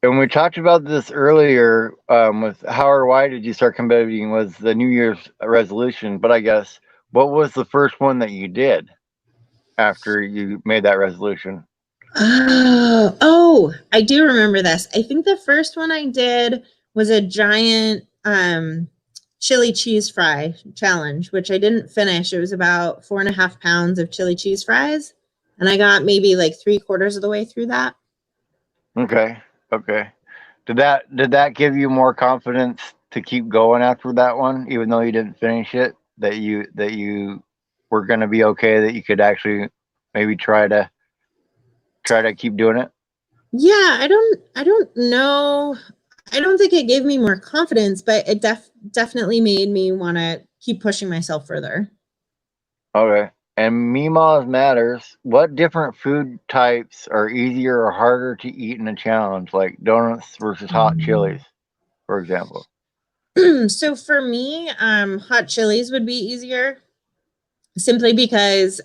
And we talked about this earlier with how or why did you start competitive eating was the New Year's resolution. But I guess, what was the first one that you did after you made that resolution? Oh, I do remember this. I think the first one I did was a giant chili cheese fry challenge, which I didn't finish. It was about 4.5 pounds of chili cheese fries. And I got maybe like 3/4 of the way through that. Okay. Did that give you more confidence to keep going after that one, even though you didn't finish it? That you were going to be okay, that you could actually maybe try to keep doing it? Yeah, I don't know. I don't think it gave me more confidence, but it definitely made me want to keep pushing myself further. Okay. And Meemaws matters. What different food types are easier or harder to eat in a challenge, like donuts versus hot chilies, for example? So for me, hot chilies would be easier simply because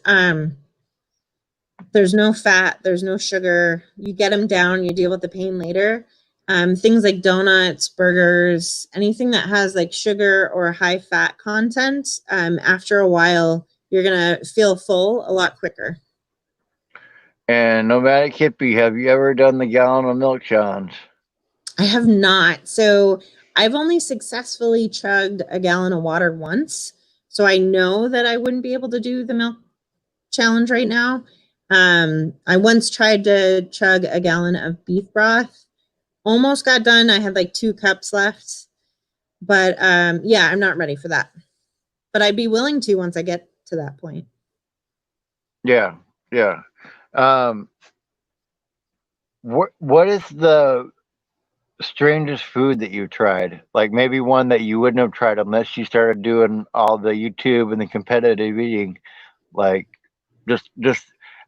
there's no fat, there's no sugar. You get them down, you deal with the pain later. Things like donuts, burgers, anything that has like sugar or high fat content, after a while, you're going to feel full a lot quicker. And Nomadic Hippie, have you ever done the gallon of milk challenge? I have not. So I've only successfully chugged a gallon of water once. So I know that I wouldn't be able to do the milk challenge right now. I once tried to chug a gallon of beef broth. Almost got done. I had like 2 cups left. But yeah, I'm not ready for that. But I'd be willing to once I get to that point. Yeah, yeah. What is the strangest food that you tried? Like maybe one that you wouldn't have tried unless you started doing all the YouTube and the competitive eating. Like just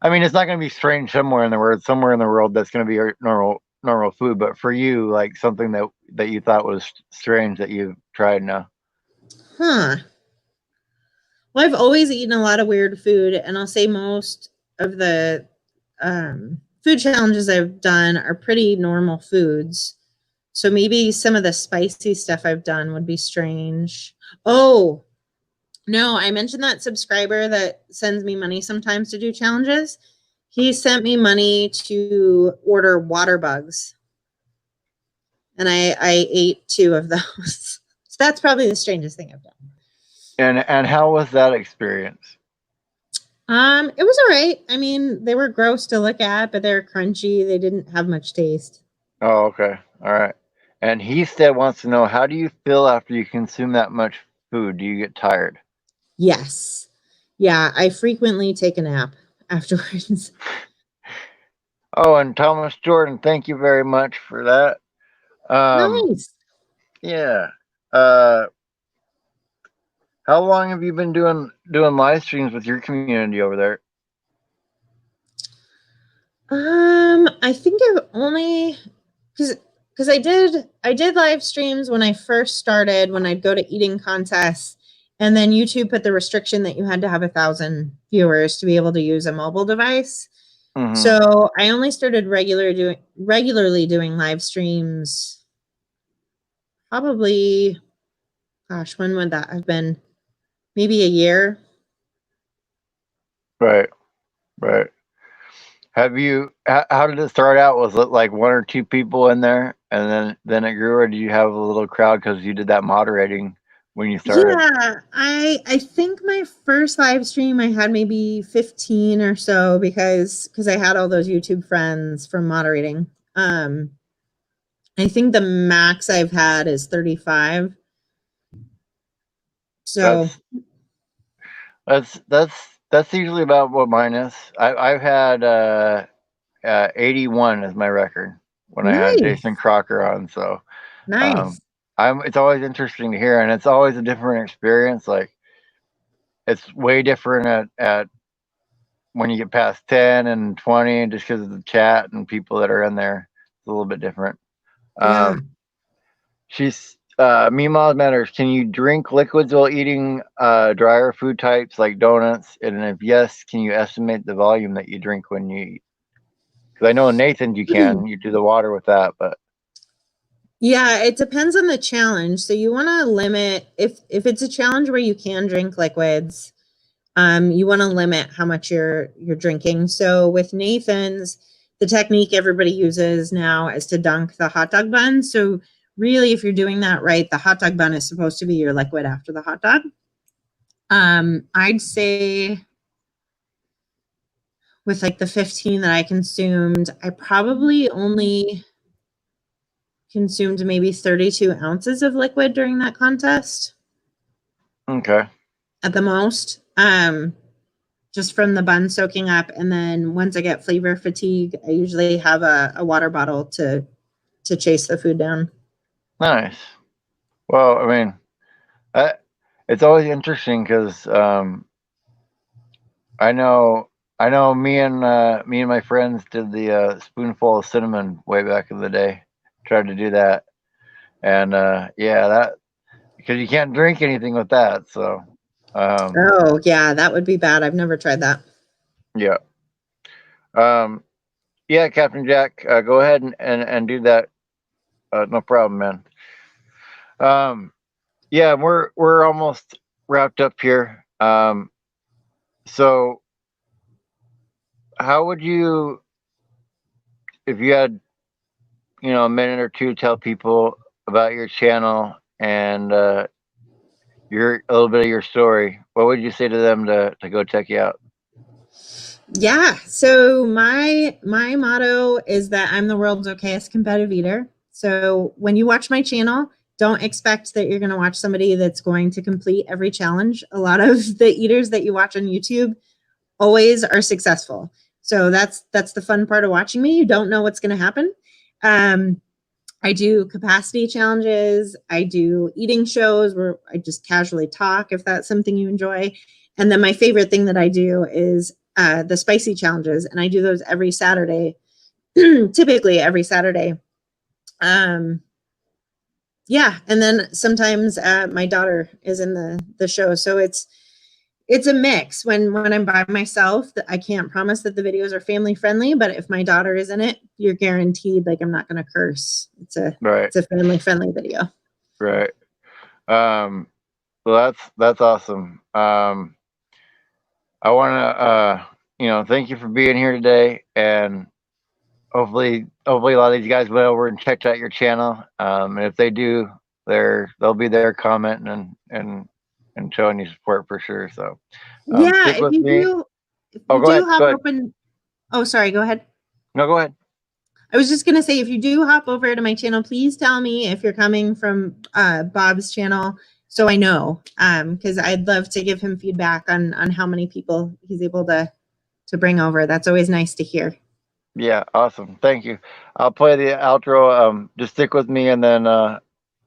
I mean, it's not going to be strange somewhere in the world that's going to be your normal food, but for you, like something that you thought was strange that you've tried now. Huh. Well, I've always eaten a lot of weird food, and I'll say most of the food challenges I've done are pretty normal foods. So maybe some of the spicy stuff I've done would be strange. Oh, no, I mentioned that subscriber that sends me money sometimes to do challenges. He sent me money to order water bugs. And I ate 2 of those. So that's probably the strangest thing I've done. And how was that experience? It was all right. I mean, they were gross to look at, but they're crunchy. They didn't have much taste. Oh, okay. All right. And he said wants to know, how do you feel after you consume that much food? Do you get tired? Yes. Yeah, I frequently take a nap afterwards. Oh, and Thomas Jordan, thank you very much for that. Nice. Yeah. How long have you been doing live streams with your community over there? I think I've only because I did live streams when I first started, when I'd go to eating contests, and then YouTube put the restriction that you had to have 1,000 viewers to be able to use a mobile device. Mm-hmm. So I only started regularly doing live streams probably, gosh, when would that have been? Maybe a year. Right. Have you? How did it start out? Was it like 1 or 2 people in there, and then it grew, or did you have a little crowd because you did that moderating when you started? Yeah, I think my first live stream I had maybe 15 or so because I had all those YouTube friends from moderating. I think the max I've had is 35. So That's usually about what mine is. I've had 81 as my record when I had nice. Jason Crocker on. So Nice. it's always interesting to hear, and it's always a different experience. Like it's way different at when you get past 10 and 20, just because of the chat and people that are in there. It's a little bit different. Yeah. She's Meemaw matters. Can you drink liquids while eating drier food types like donuts? And if yes, can you estimate the volume that you drink when you eat? Because I know Nathan, you can. You do the water with that, but Yeah, it depends on the challenge. So you want to limit if it's a challenge where you can drink liquids, you want to limit how much you're drinking. So with Nathan's, the technique everybody uses now is to dunk the hot dog bun. So really, if you're doing that right, the hot dog bun is supposed to be your liquid after the hot dog. I'd say with like the 15 that I consumed, I probably only consumed maybe 32 ounces of liquid during that contest. okay. At the most. Just from the bun soaking up. And then once I get flavor fatigue, I usually have a water bottle to chase the food down. Nice. Well, I mean, it's always interesting because I know. I know. Me and my friends did the spoonful of cinnamon way back in the day. Tried to do that, and yeah, that because you can't drink anything with that. So, um, Oh, yeah, that would be bad. I've never tried that. yeah, um, yeah, Captain Jack, go ahead and do that. No problem, man. Um, yeah, we're almost wrapped up here. So how would you, if you had, a minute or two, tell people about your channel and your a little bit of your story? What would you say to them to go check you out? Yeah. So my motto is that I'm the world's okayest competitive eater. So when you watch my channel, don't expect that you're going to watch somebody that's going to complete every challenge. A lot of the eaters that you watch on YouTube always are successful. So that's the fun part of watching me. You don't know what's going to happen. Um, I do capacity challenges. I do eating shows where I just casually talk if that's something you enjoy. And then my favorite thing that I do is the spicy challenges, and I do those every Saturday, typically every Saturday. Um, yeah, and then sometimes my daughter is in the show, so it's a mix. When I'm by myself, I can't promise that the videos are family friendly, but if my daughter is in it, you're guaranteed like I'm not going to curse. Right, It's a family friendly video. right. Um, well, that's awesome. I want to, thank you for being here today, and hopefully a lot of these guys went over and checked out your channel. And if they do, they'll be there commenting and showing you support for sure. So Yeah, stick with me. if Oh, you go do ahead. hop Go ahead. open. Oh, sorry, go ahead. No, go ahead. I was just gonna say, if you do hop over to my channel, please tell me if you're coming from Bob's channel, so I know, because I'd love to give him feedback on how many people he's able to bring over. That's always nice to hear. Yeah, awesome. Thank you. I'll play the outro. Just stick with me, and then uh,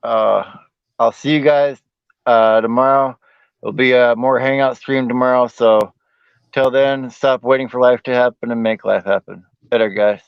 I'll see you guys tomorrow. There'll be a more hangout stream tomorrow. So till then, stop waiting for life to happen and make life happen. Later, guys.